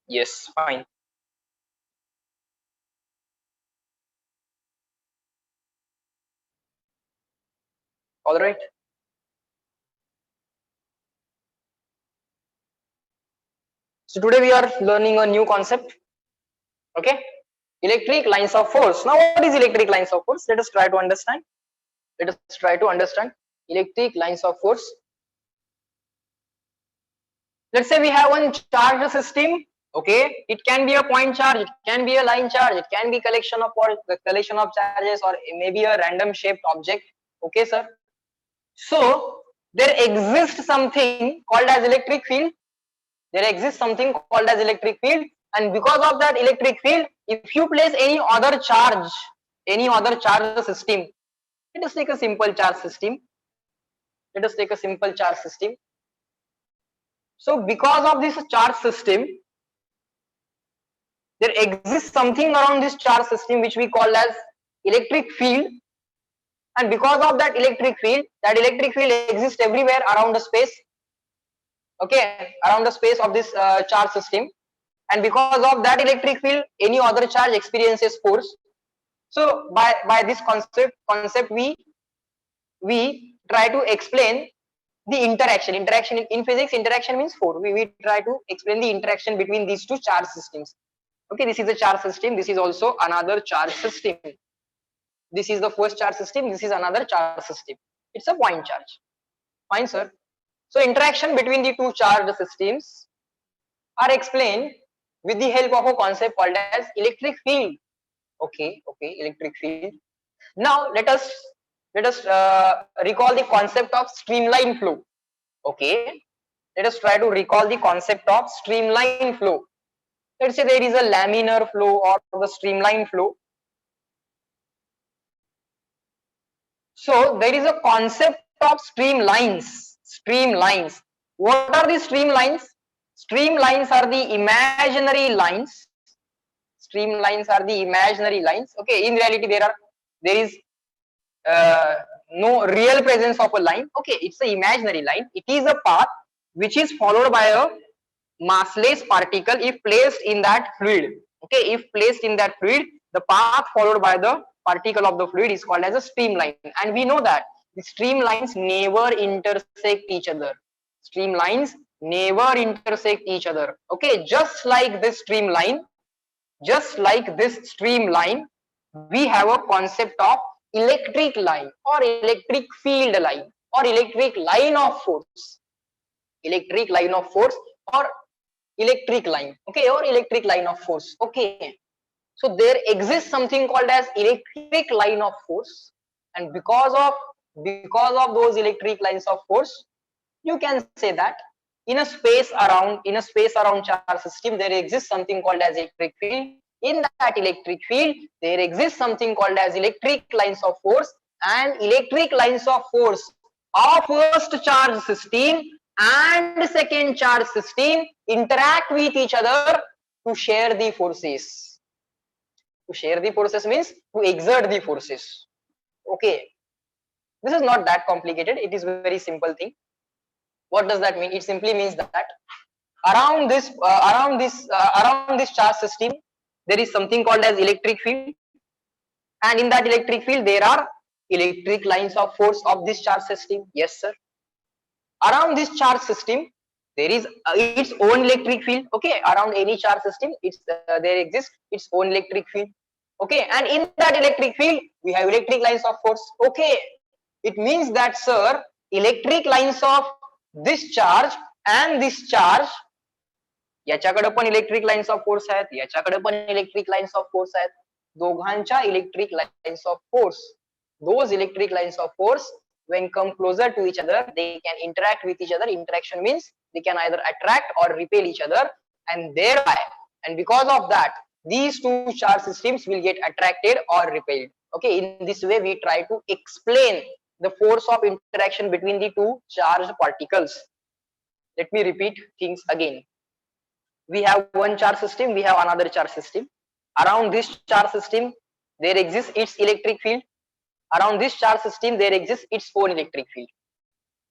Yes, fine. All right. So today we are learning a new concept. Okay. Electric lines of force. Now, what is electric lines of force? Let us try to understand. Let us try to understand electric lines of force. Let's say we have one charge system. Okay, it can be a point charge, it can be a line charge, it can be collection of charges, or maybe a random shaped object. Okay, sir. So there exists something called as electric field. There exists something called as electric field, and because of that electric field, if you place any other charge system, let us take a simple charge system. Let us take a simple charge system. So because of this charge system, there exists something around this charge system which we call as electric field, and because of that electric field exists everywhere around the space. Okay, around the space of this charge system, and because of that electric field any other charge experiences force. So by this concept we try to explain the interaction in physics. Interaction means force. We try to explain the interaction between these two charge systems. Okay, this is a charge system, this is also another charge system. This is the first charge system, this is another charge system. It's a point charge. Fine, sir. So interaction between the two charged systems are explained with the help of a concept called as electric field. Okay, electric field. Now let us recall the concept of streamline flow. Okay, let us try to recall the concept of streamline flow. Let's say there is a laminar flow or the streamline flow. So there is a concept of streamlines. Streamlines. What are the streamlines? Streamlines are the imaginary lines. Streamlines are the imaginary lines. Okay, in reality there is no real presence of a line. Okay, it's an imaginary line. It is a path which is followed by a massless particle if placed in that fluid. Okay, if placed in that fluid, the path followed by the particle of the fluid is called as a streamline, and we know that the streamlines never intersect each other. Streamlines never intersect each other. Okay, just like this streamline, we have a concept of electric line or electric field line or electric line of force. Electric line of force or electric line. Okay, or electric line of force. Okay, so there exists something called as electric line of force, and because of those electric lines of force, you can say that in a space around charge system there exists something called as electric field. In that electric field there exists something called as electric lines of force, and electric lines of force of first charge system and second charge system interact with each other to share the forces. To share the forces means to exert the forces. Okay, this is not that complicated, it is a very simple thing. What does that mean? It simply means that around this charge system there is something called as electric field, and in that electric field there are electric lines of force of this charge system. Yes, sir. Around this charge system there is its own electric field. Okay, around any charge system there exists its own electric field. Okay, and in that electric field we have electric lines of force. Okay, it means that, sir, electric lines of this charge and this charge, याच्याकडे पण electric lines of force आहेत, याच्याकडे पण electric lines of force आहेत. दोघांच्या electric lines of force, those electric lines of force when come closer to each other they can interact with each other. Interaction means they can either attract or repel each other, and thereby and because of that these two charge systems will get attracted or repelled. Okay, in this way we try to explain the force of interaction between the two charged particles. Let me repeat things again. We have one charge system, we have another charge system. Around this charge system there exists its electric field. Around this charge system there exists its own electric field.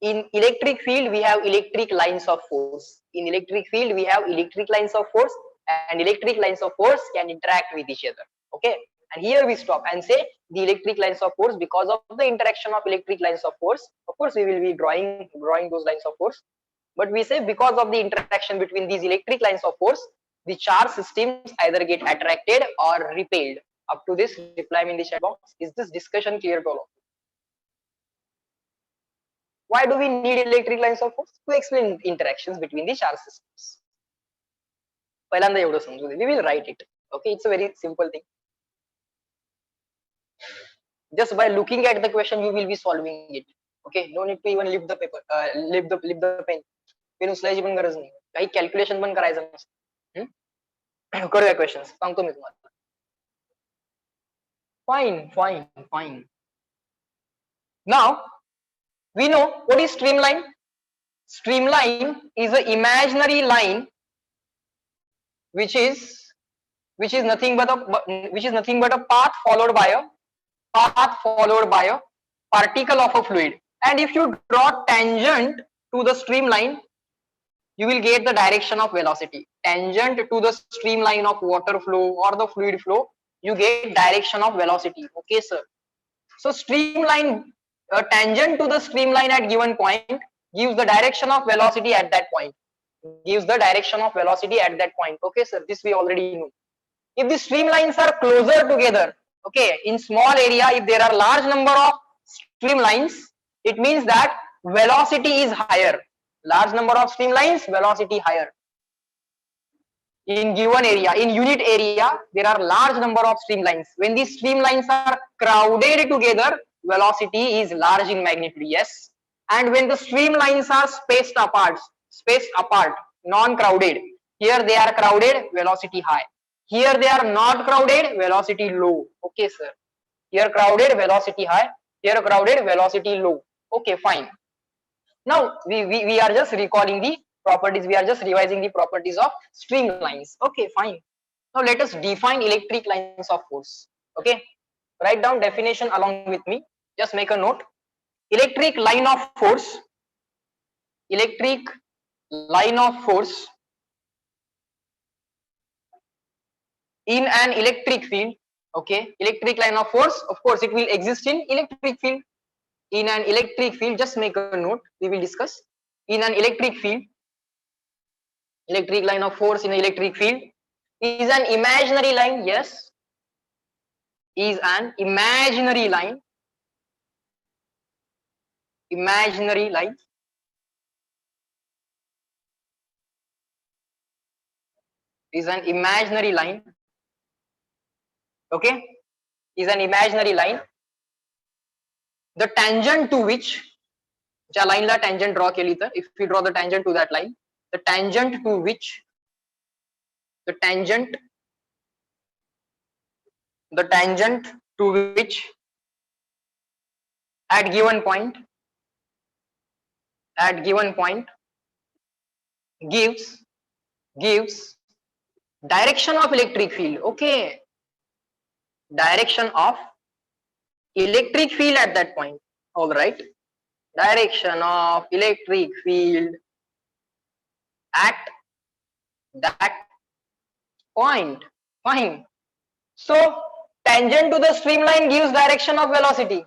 In electric field, we have electric lines of force. In electric field, we have electric lines of force, and electric lines of force can interact with each other. Okay, and here we stop and say the electric lines of force, because of the interaction of electric lines of force. Of course, we will be drawing those lines of force, but we say because of the interaction between these electric lines of force, the charge systems either get attracted or repelled. Up to this, reply me in the chat box. Is this discussion clear to all of you? Why do we need electric lines of force? To explain interactions between the charge systems. पहिल्यांदा एवढं समजू दे. We will write it. Okay, it's a very simple thing. Just by looking at the question, you will be solving it. Okay, no need to even lift the paper, lift the pen. Pen उचलायची पण गरज नाही. काही calculation पण करायचं नसतं. करूया questions, सांगतो मी तुम्हाला. Fine. Now we know what is streamline. Streamline is an imaginary line which is nothing but a path followed by a particle of a fluid. And if you draw tangent to the streamline, you will get the direction of velocity. Tangent to the streamline of water flow or the fluid flow, you get direction of velocity. Okay, sir. So streamline, tangent to the streamline at given point gives the direction of velocity at that point. Okay, sir. This we already know. If the streamlines are closer together, okay, in small area, if there are large number of streamlines, it means that velocity is higher. Large number of streamlines, velocity higher. In given area, in unit area, there are large number of streamlines. When these streamlines are crowded together, velocity is large in magnitude. Yes. And when the streamlines are spaced apart, non-crowded, here they are crowded, velocity high. Here they are not crowded, velocity low. Okay, sir. Here crowded, velocity high. Here crowded, velocity low. Okay, fine. Now we are just recalling the properties. We are just revising the properties of streamlines. Okay, fine. Now let us define electric lines of force. Okay, write down definition along with me. Just make a note. Electric line of force. Electric line of force in an electric field. Okay, electric line of force, of course it will exist in electric field. In an electric field, just make a note, we will discuss. In an electric field, electric line of force in an electric field is an imaginary line. Yes, is an imaginary line. Imaginary line. Is an imaginary line. Okay, is an imaginary line. The tangent to which, ज्या line ला tangent draw केली तर, if we draw the tangent to that line, the tangent to which at given point gives direction of electric field. Okay, direction of electric field at that point. All right, direction of electric field at that point. Fine. So tangent to the streamline gives direction of velocity.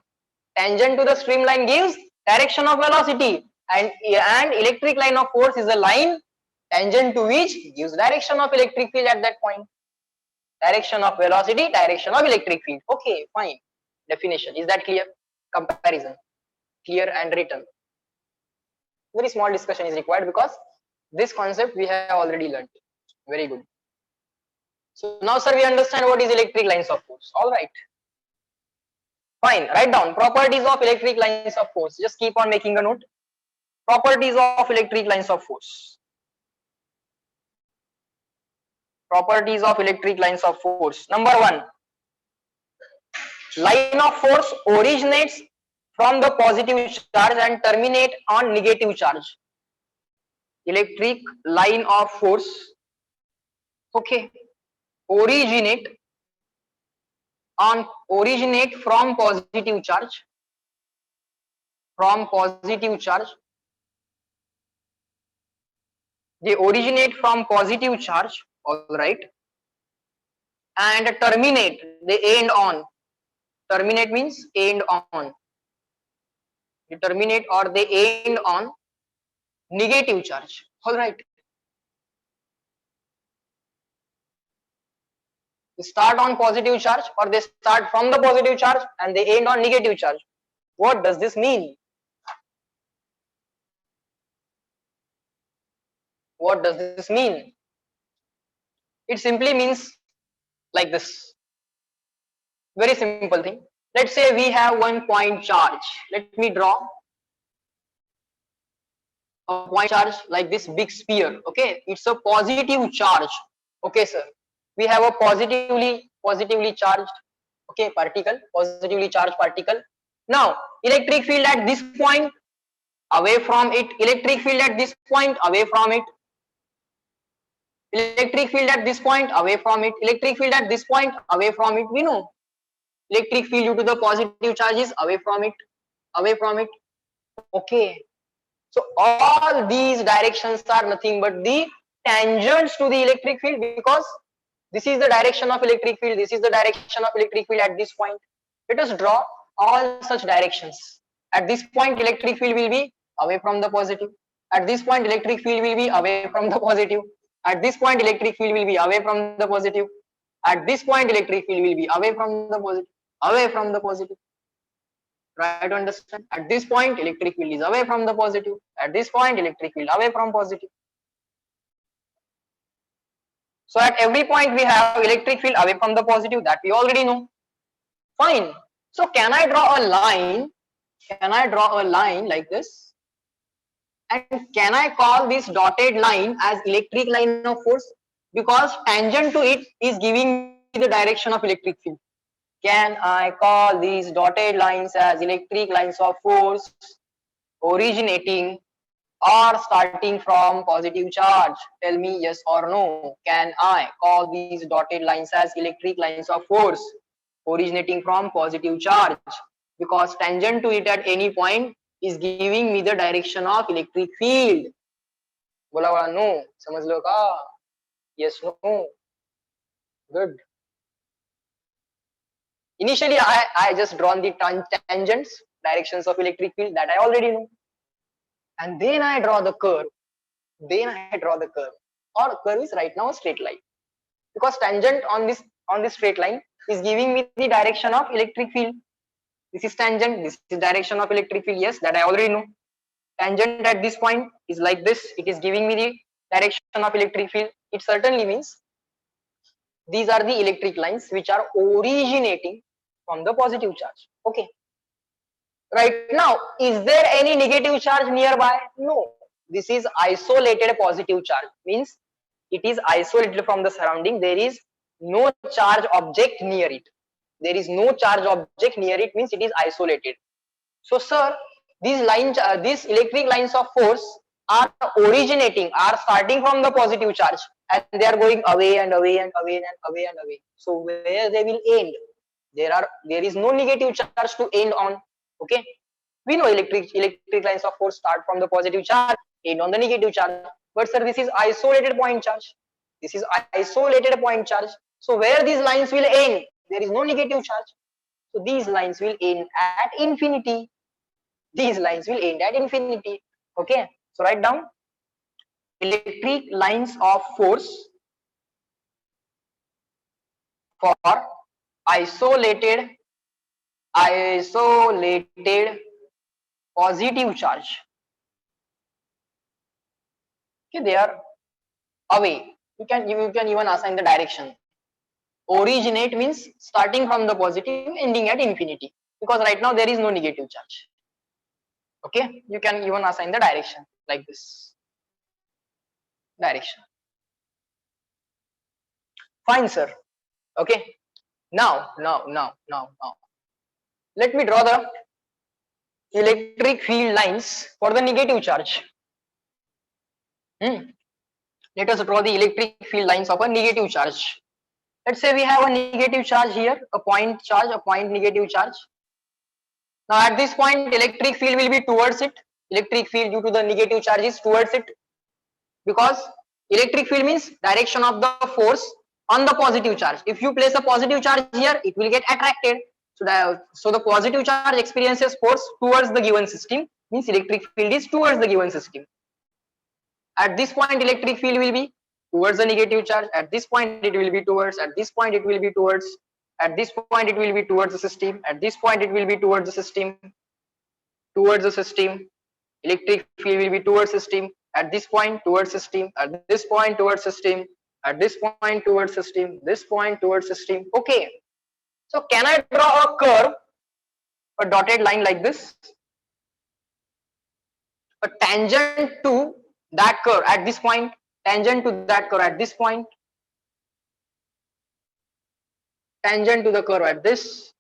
Tangent to the streamline gives direction of velocity, and electric line of force is a line tangent to which gives direction of electric field at that point. Direction of velocity, direction of electric field. Okay, fine. Definition, is that clear? Comparison, clear and written. Very small discussion is required because this concept we have already learned. Very good. So now, sir, we understand what is electric lines of force. All right. Fine. Write down properties of electric lines of force. Just keep on making a note. Properties of electric lines of force. Properties of electric lines of force. Number 1. Line of force originates from the positive charge and terminate on negative charge. Electric line of force, okay, originate from positive charge, they originate from positive charge, all right, and terminate, they end on. Terminate means end on. They terminate or they end on negative charge, all right. They start on positive charge or they start from the positive charge and they end on negative charge. What does this mean? What does this mean? It simply means like this. Very simple thing. Let's say we have 1 point charge. Let me draw a point charge like this big sphere. Okay, it's a positive charge. Okay, sir. We have a positively charged, okay, particle, positively charged particle. Now, electric field at this point, away from it. Electric field at this point, away from it. Electric field at this point, away from it. Electric field at this point, away from it. We know electric field due to the positive charges, away from it, away from it. Okay, so all these directions are nothing but the tangents to the electric field, because this is the direction of electric field, this is the direction of electric field at this point. Let us draw all such directions. At this point electric field will be away from the positive. At this point electric field will be away from the positive. At this point electric field will be away from the positive. At this point electric field will be away from the positive, away from the positive. Try to understand. At this point electric field is away from the positive. At this point electric field away from positive. So at every point we have electric field away from the positive, that we already know. Fine. So can I draw a line? Can I draw a line like this? And can I call this dotted line as electric line of force? Because tangent to it is giving me the direction of electric field. Can I call these dotted lines as electric lines of force originating or starting from positive charge? Tell me yes or no. Can I call these dotted lines as electric lines of force originating from positive charge? Because tangent to it at any point is giving me the direction of electric field. बोला बोला no. समझ लो का? Yes, no. Good. Initially, I just drawn the tangents, directions of electric field, that I already know. And then I draw the curve. Then I draw the curve. Or curve is right now a straight line. Because tangent on this straight line is giving me the direction of electric field. This is tangent, this is direction of electric field. Yes, that I already know. Tangent at this point is like this. It is giving me the direction of electric field. It certainly means these are the electric lines which are originating from the positive charge. Okay. Right now, is there any negative charge nearby? No. This is isolated positive charge. Means it is isolated from the surrounding. There is no charge object near it. There is no charge object near it, means it is isolated. So, sir, these lines, these electric lines of force are originating, are starting from the positive charge, and they are going away and away and away and away and away. So where they will end? There is no negative charge to end on. Okay, we know electric lines of force start from the positive charge, end on the negative charge. But sir, this is isolated point charge. This is isolated point charge. So where these lines will end? There is no negative charge. So these lines will end at infinity. These lines will end at infinity. Okay, so write down electric lines of force for isolated positive charge. Okay, they are away. You can even assign the direction. Originate means starting from the positive, ending at infinity, because right now there is no negative charge. Okay, you can even assign the direction like this. Direction. Fine, sir. Okay. Now. Let me draw the electric field lines for the negative charge. Let us draw the electric field lines of a negative charge. Let's say we have a negative charge here, a point charge, a point negative charge. Now at this point, electric field will be towards it. Electric field due to the negative charge is towards it. because electric field means direction of the force on the positive charge. If you place a positive charge here, it will get attracted. So the positive charge experiences force towards the given system, means electric field is towards the given system. At this point, electric field will be towards the negative charge. At this point, it will be towards. At this point, it will be towards. At this point, it will be towards the system. At this point, it will be towards the system. Towards the system. Electric field will be towards system. At this point, towards system. At this point, towards system. At this point, towards system. This point, towards system. Okay. So can I draw a curve, a dotted line like this? A tangent to that curve at this point, tangent to that curve at this point, tangent to the curve at this,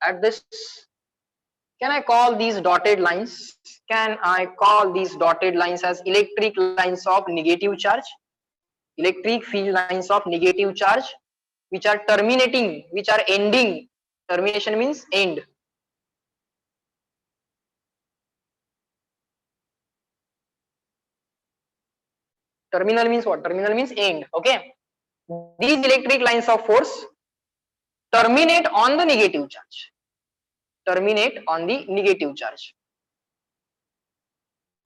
Can I call these dotted lines? Can I call these dotted lines as electric lines of negative charge? Electric field lines of negative charge, which are terminating, which are ending. Termination means end. Terminal means what? Terminal means end. Okay. These electric lines of force terminate on the negative charge. Terminate on the negative charge.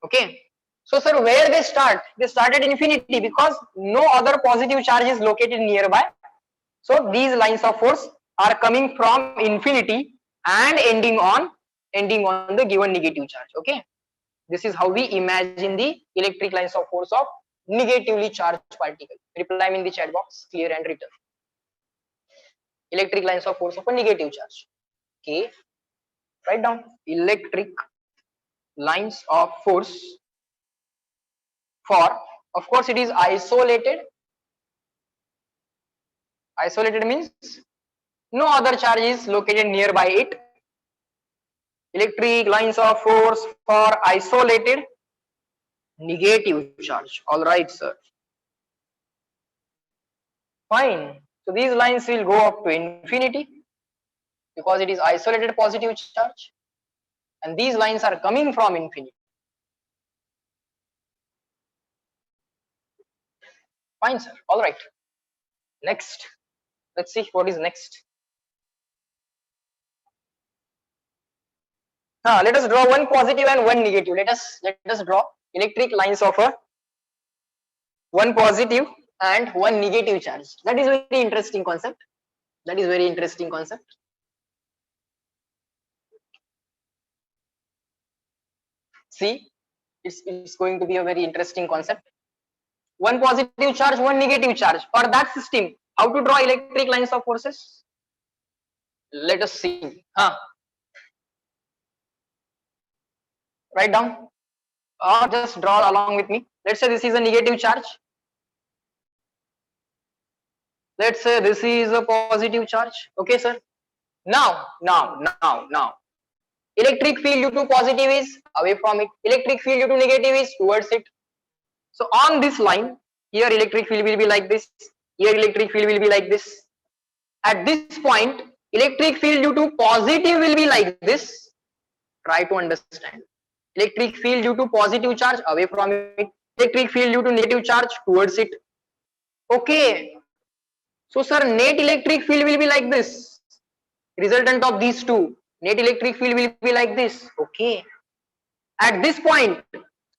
Okay. So sir, where they start? They start at infinity because no other positive charge is located nearby. So these lines of force are coming from infinity and ending on the given negative charge. Okay. This is how we imagine the electric lines of force of negatively charged particle. Reply me in the chat box, clear and written. Electric lines of force of a negative charge. Okay. Write down electric lines of force for, of course, it is isolated. Isolated means no other charge is located nearby it. Electric lines of force for isolated negative charge. All right, sir. Fine. So these lines will go up to infinity because it is isolated positive charge, and these lines are coming from infinity. Fine, sir. All right. Next, let's see what is next. Let us draw one positive and one negative. Let us draw electric lines of a one positive and one negative charge. That is very interesting concept. That is very interesting concept. See, it's going to be a very interesting concept. One positive charge, one negative charge. For that system, how to draw electric lines of forces? Let us see. Write down or just draw along with me. Let's say this is a negative charge. Let's say this is a positive charge. Okay, sir. Now. Electric field due to positive is away from it. Electric field due to negative is towards it. So on this line, here electric field will be like this. Here electric field will be like this. At this point, electric field due to positive will be like this. Try to understand. Electric field due to positive charge away from it. Electric field due to negative charge towards it. Okay. So sir, net electric field will be like this. Resultant of these two. Net electric field will be like this. Okay. At this point,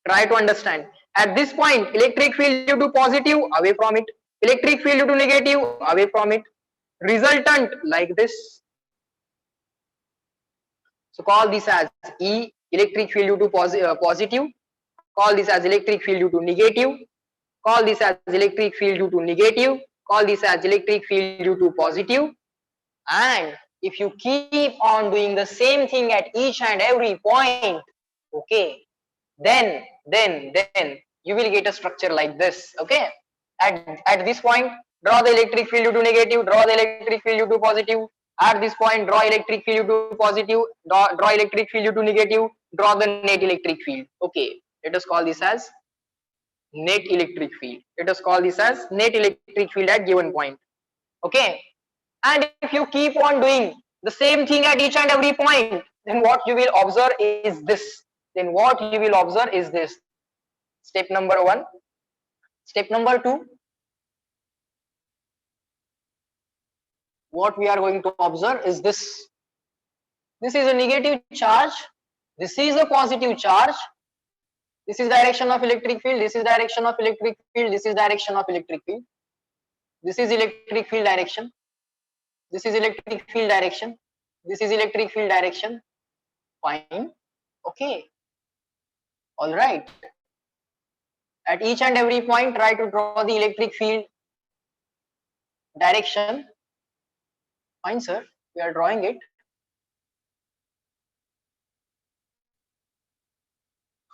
try to understand. At this point, electric field due to positive away from it. Electric field due to negative away from it. Resultant like this. So call this as E, electric field due to positive. Call this as electric field due to negative. Call this as electric field due to negative. Call this as electric field due to positive. And if you keep on doing the same thing at each and every point, okay, then you will get a structure like this. Okay, at this point, draw the electric field due to negative, draw the electric field due to positive. At this point, draw electric field due to positive, draw electric field due to negative, draw the net electric field. Okay, let us call this as net electric field. Let us call this as net electric field at given point. Okay, and if you keep on doing the same thing at each and every point, then what you will observe is this. Step number 1. Step number 2, what we are going to observe is this. This is a negative charge, this is a positive charge, this is direction of electric field, this is direction of electric field, this is direction of electric field, this is electric field direction, this is electric field direction, this is electric field direction. Fine. Okay. All right. At each and every point, try to draw the electric field direction. Fine, sir. We are drawing it.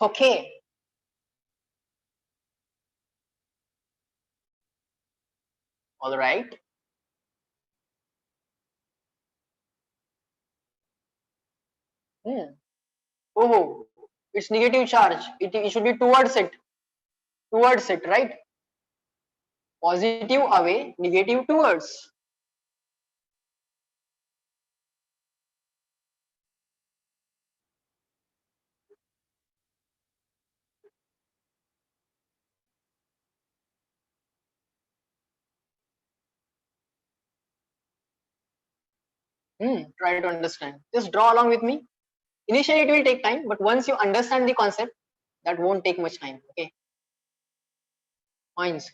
Okay. All right. Oh, it's negative charge. It should be towards it. Towards it, right? Positive away, negative towards. Try to understand. Just draw along with me. Initially, it will take time, but once you understand the concept, that won't take much time. Okay. Fine. So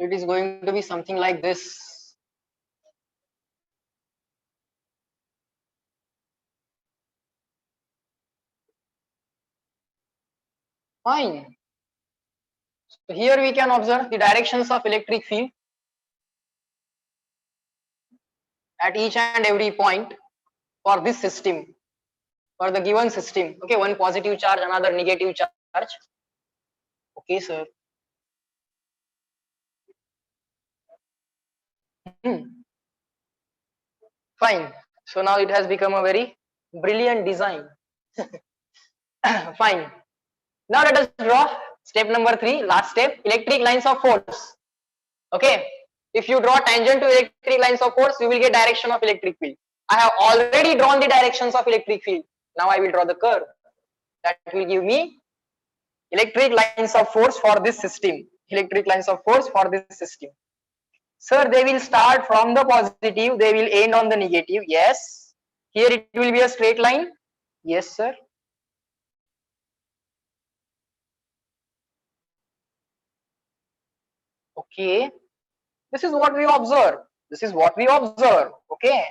it is going to be something like this. Fine. So here we can observe the directions of electric field at each and every point for this system, for the given system. Okay, one positive charge, another negative charge. Okay, sir. Fine. So now it has become a very brilliant design. Fine. Now let us draw step number 3, last step, electric lines of force. Okay. If you draw tangent to electric lines of force, you will get direction of electric field. I have already drawn the directions of electric field. Now I will draw the curve. That will give me electric lines of force for this system. Electric lines of force for this system. Sir, they will start from the positive, they will end on the negative. Yes. Here it will be a straight line. Yes, sir. Okay. This is what we observe. This is what we observe. Okay.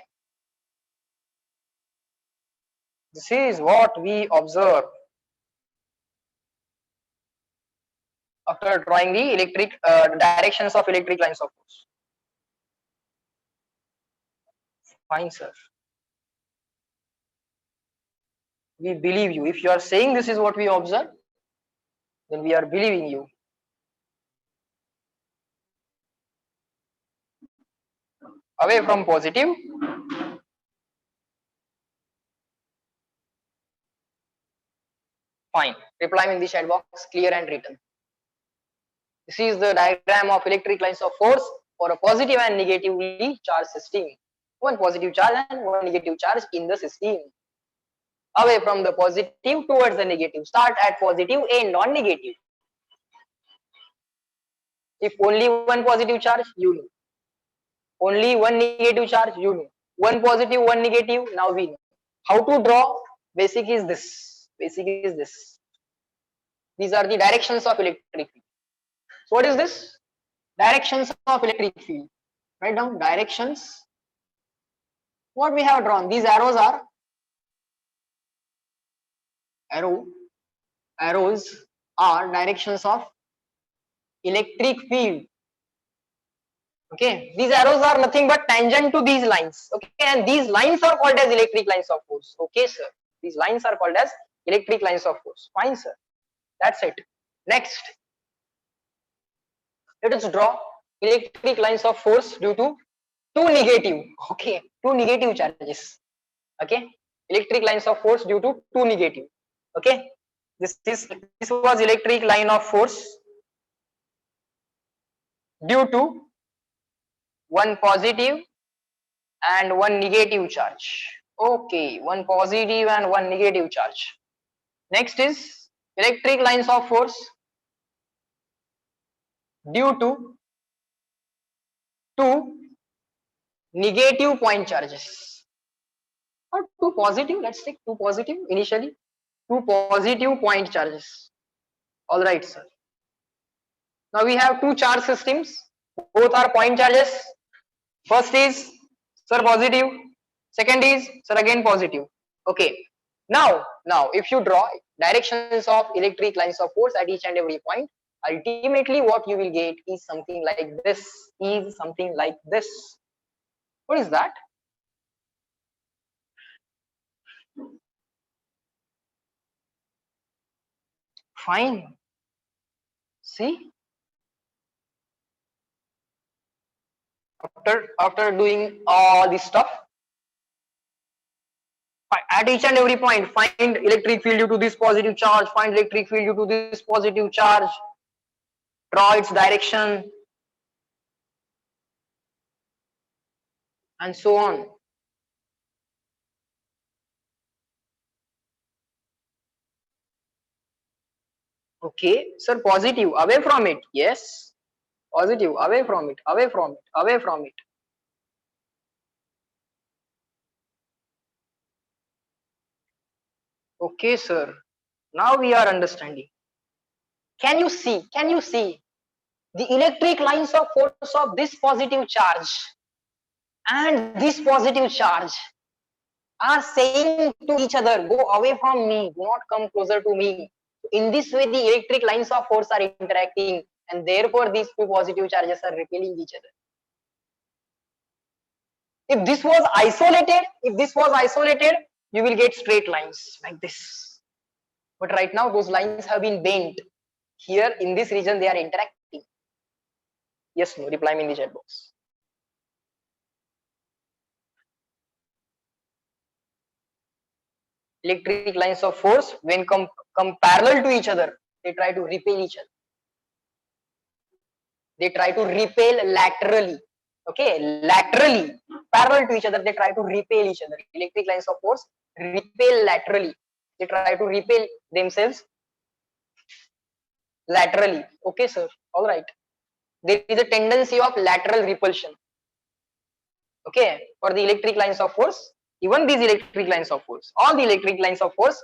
This is what we observe. After drawing the electric directions of electric lines of force. Fine, sir. We believe you. If you are saying this is what we observe, then we are believing you. Away from positive. Fine. Reply in the chat box, clear and written. This is the diagram of electric lines of force for a positive and negatively charged system. One positive charge and one negative charge in the system. Away from the positive towards the negative. Start at positive, end on negative. If only one positive charge, you know. Only one negative charge, you know. One positive, one negative, now we know. How to draw? Basic is this. Basic is this. These are the directions of electric field. So what is this? Directions of electric field. Write down directions. What we have drawn? These arrows are arrows are directions of electric field. Okay, these arrows are nothing but tangent to these lines. Okay, and these lines are called as electric lines of force. Okay, sir. These lines are called as electric lines of force. Fine, sir. That's it. Next, let us draw electric lines of force due to two negative. Okay, two negative charges. Okay, electric lines of force due to two negative. Okay, this was electric line of force due to one positive and one negative charge. Okay, one positive and one negative charge. Next is electric lines of force due to two negative point charges or two positive, let's take two positive initially, two positive point charges. All right, sir. Now we have two charge systems, both are point charges. First is, sir, positive, second is, sir, again positive. Okay, now if you draw directions of electric lines of force at each and every point, ultimately what you will get is something like this, what is that? Fine, see, after doing all this stuff, at each and every point find electric field due to this positive charge, find electric field due to this positive charge, draw its direction, and so on. Okay, sir, positive, away from it. Yes, positive, away from it, away from it, away from it. Okay, sir, now we are understanding. Can you see the electric lines of force of this positive charge and this positive charge are saying to each other, go away from me, do not come closer to me. In this way, the electric lines of force are interacting, and therefore these two positive charges are repelling each other. If this was isolated, you will get straight lines like this. But right now, those lines have been bent. Here in this region, they are interacting. Yes, no, reply me in the chat box. Electric lines of force, when come parallel to each other, they try to repel each other. They try to repel laterally. Okay, laterally, parallel to each other, they try to repel each other. Electric lines of force repel laterally. They try to repel themselves laterally. Okay, sir. All right. There is a tendency of lateral repulsion. Okay, for the electric lines of force, even these electric lines of force, all the electric lines of force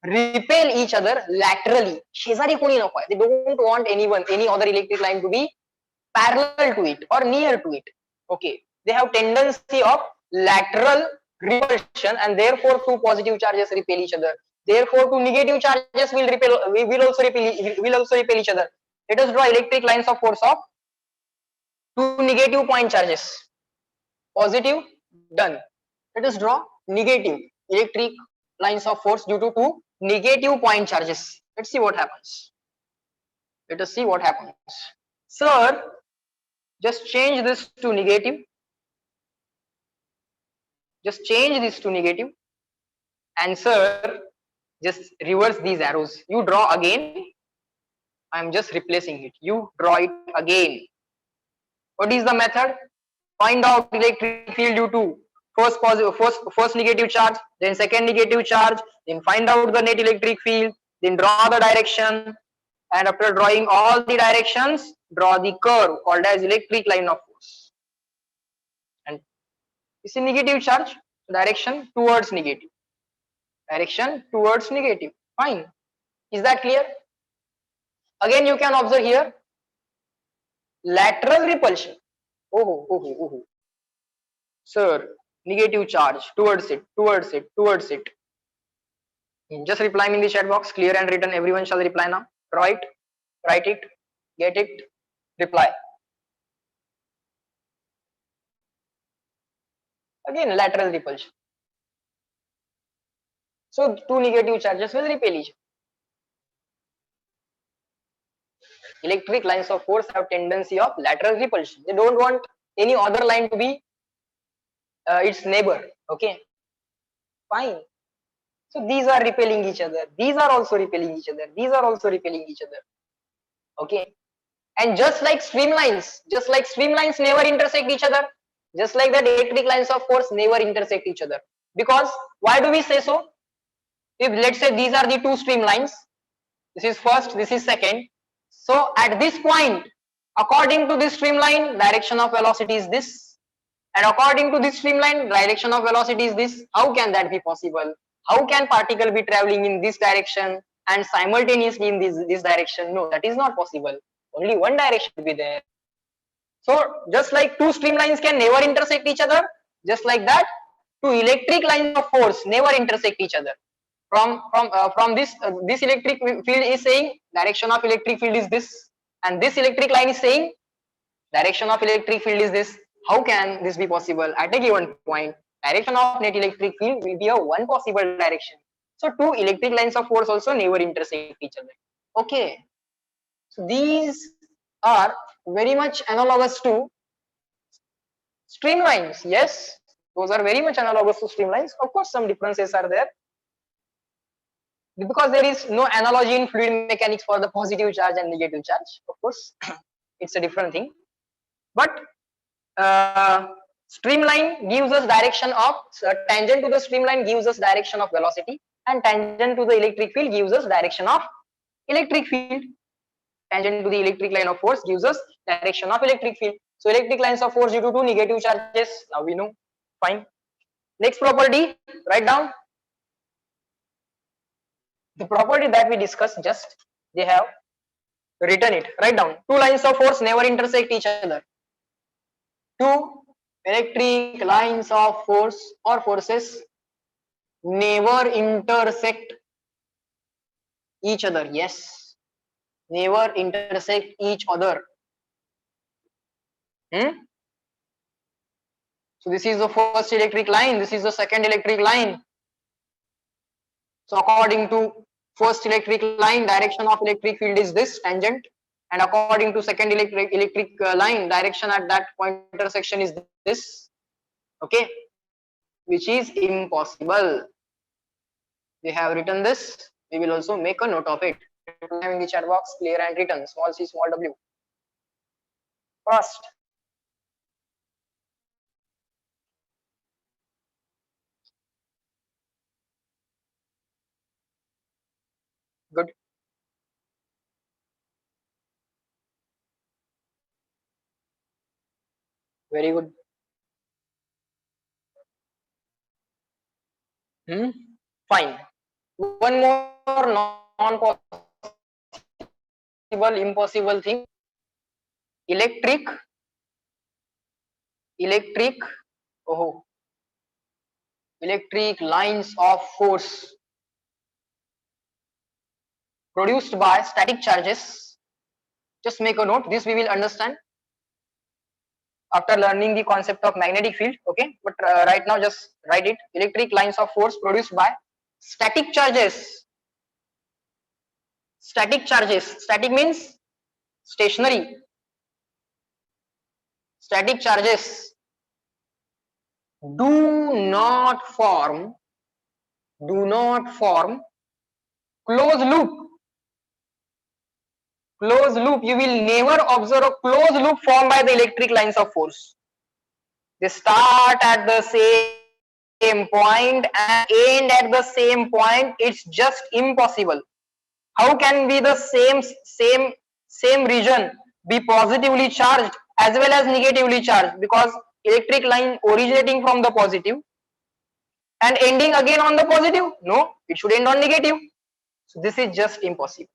repel each other laterally. Shezari koni nakoy. They don't want any other electric line to be parallel to it or near to it. Okay, they have tendency of lateral repulsion, and therefore two positive charges repel each other. Therefore, two negative charges will also repel each other. Let us draw electric lines of force of two negative point charges. Positive, done. Let us draw negative electric lines of force due to two negative point charges. Let's see what happens. Let us see what happens. Sir, just change this to negative. Just change this to negative. And sir, just reverse these arrows. You draw again. I am just replacing it. You draw it again. What is the method? Find out electric field due to first negative charge, then second negative charge, then find out the net electric field, then draw the direction, and after drawing all the directions, draw the curve called as electric line of force. And this is negative charge, direction towards negative. Direction towards negative. Fine. Is that clear? Again, you can observe here lateral repulsion. Oh. Sir, negative charge towards it. Just reply me in the chat box, clear and written. Everyone shall reply now. Write it, get it, reply. Again, lateral repulsion. So two negative charges will repel each other. Electric lines of force have tendency of lateral repulsion. They don't want any other line to be its neighbor. Okay, fine. So these are repelling each other. These are also repelling each other. These are also repelling each other. Okay, and just like streamlines never intersect each other, just like that electric lines of force never intersect each other. Because why do we say so? If let's say these are the two streamlines, this is first, this is second. So at this point, According to this streamline, direction of velocity is this, and according to this streamline, direction of velocity is this. How can that be possible? How can particle be traveling in this direction and simultaneously in this direction? No, that is not possible. Only one direction will be there. So just like two streamlines can never intersect each other, just like that, two electric lines of force never intersect each other. From this electric field is saying direction of electric field is this, and this electric line is saying direction of electric field is this. How can this be possible? At a given point, direction of net electric field will be a one possible direction. So two electric lines of force also never intersect each other. Okay, so these are very much analogous to streamlines. Yes, those are very much analogous to streamlines. Of course, some differences are there because there is no analogy in fluid mechanics for the positive charge and negative charge. Of course, it's a different thing. But streamline gives us direction of tangent to the streamline gives us direction of velocity, and tangent to the electric field gives us direction of electric field. Tangent to the electric line of force gives us direction of electric field. So electric lines of force due to two negative charges. Now we know. Fine. Next property, write down the property that we discussed. Just they have written it. Write down. Two lines of force never intersect each other. Two electric lines of force or forces never intersect each other. Yes, never intersect each other. So this is the first electric line, this is the second electric line. So according to first electric line, direction of electric field is this, tangent, and according to second electric line, direction at that point intersection is this. Okay, which is impossible. They have written this. We will also make a note of it. In the chat box, clear and written, small c, small w. First, good. Very good. Fine. One more non-possible, impossible thing. Electric, electric lines of force produced by static charges. Just make a note. This we will understand after learning the concept of magnetic field. Okay, but right now just write it. Electric lines of force produced by static charges. Static charges. Static means stationary. Static charges do not form closed loop. Closed loop, you will never observe a closed loop formed by the electric lines of force. They start at the same point and end at the same point. It's just impossible. How can be the same region be positively charged as well as negatively charged? Because electric line originating from the positive and ending again on the positive. No, it should end on negative. So this is just impossible.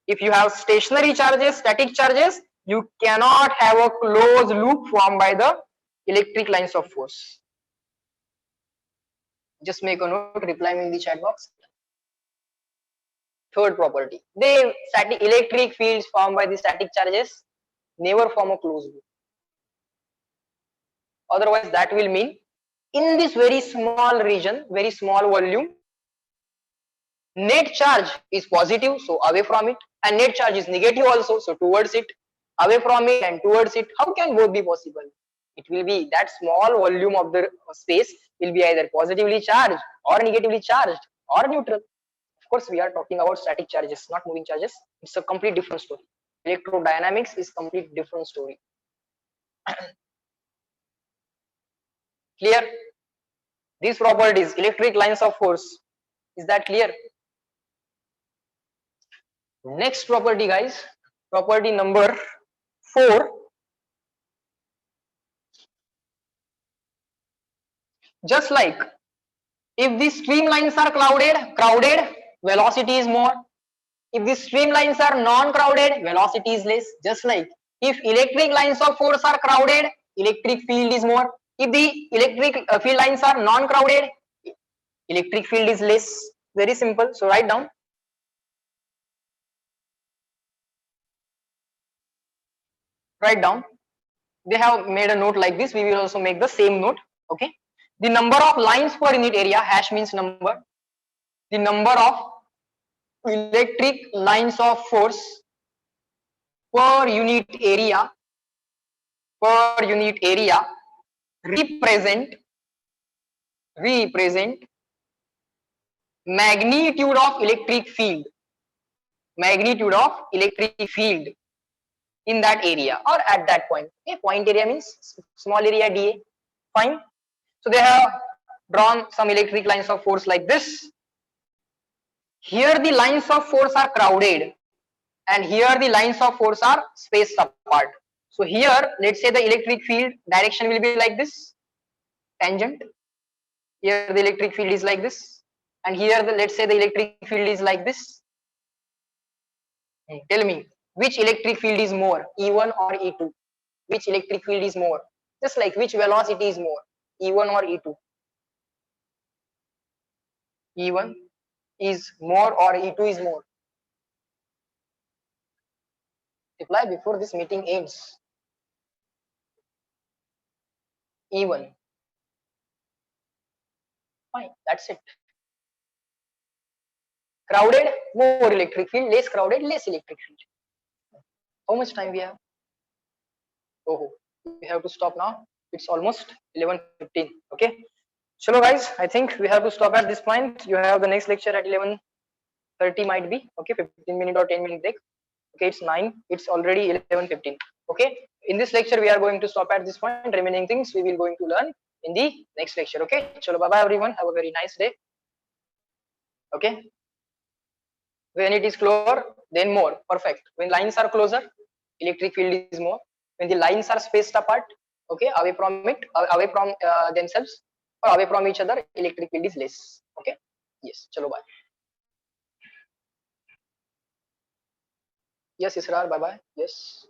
If you have stationary charges, static charges, you cannot have a closed loop formed by the electric lines of force. Just make a note, reply me in the chat box. Third property, the static electric fields formed by the static charges never form a closed loop. Otherwise, that will mean in this very small region, very small volume, net charge is positive, so away from it, and net charge is negative also, so towards it, away from it and towards it. How can both be possible? It will be that small volume of the space will be either positively charged or negatively charged or neutral. Of course, we are talking about static charges, not moving charges. It's a complete different story. Electrodynamics is complete different story. Clear? These properties, electric lines of force, is that clear? Next property, guys, property number 4, just like if the streamlines are crowded, velocity is more. If the streamlines are non-crowded, velocity is less. Just like if electric lines of force are crowded, electric field is more. If the electric field lines are non-crowded, electric field is less. Very simple. So write down. Write down. They have made a note like this. We will also make the same note. Okay. The number of lines per unit area, hash means number. The number of electric lines of force per unit area represent magnitude of electric field in that area or at that point. Okay, point area means small area dA. Fine. So they have drawn some electric lines of force like this. Here the lines of force are crowded and here the lines of force are spaced apart. So here let's say the electric field direction will be like this, tangent. Here the electric field is like this, and here let's say the electric field is like this. Tell me which electric field is more, E1 or E2? Which electric field is more? Just like which velocity is more, E1 or E2? E1 is more or E2 is more? Reply before this meeting ends. E1. Fine, that's it. Crowded, more electric field, less crowded, less electric field. How much time we have? Oh, we have to stop now. It's almost 11:15. Okay. Chalo guys, I think we have to stop at this point. You have the next lecture at 11:30 might be. Okay, 15-minute or 10-minute break. Okay, it's 9. It's already 11:15. Okay. In this lecture, we are going to stop at this point. Remaining things we will going to learn in the next lecture. Okay. Chalo, bye bye everyone. Have a very nice day. Okay. When it is closer, then more. Perfect. When lines are closer, electric field is more. When the lines are spaced apart, okay, away from themselves or away from each other, electric field is less. Okay. Yes. Chalo, bye. Yes, Israr. Bye bye. Yes.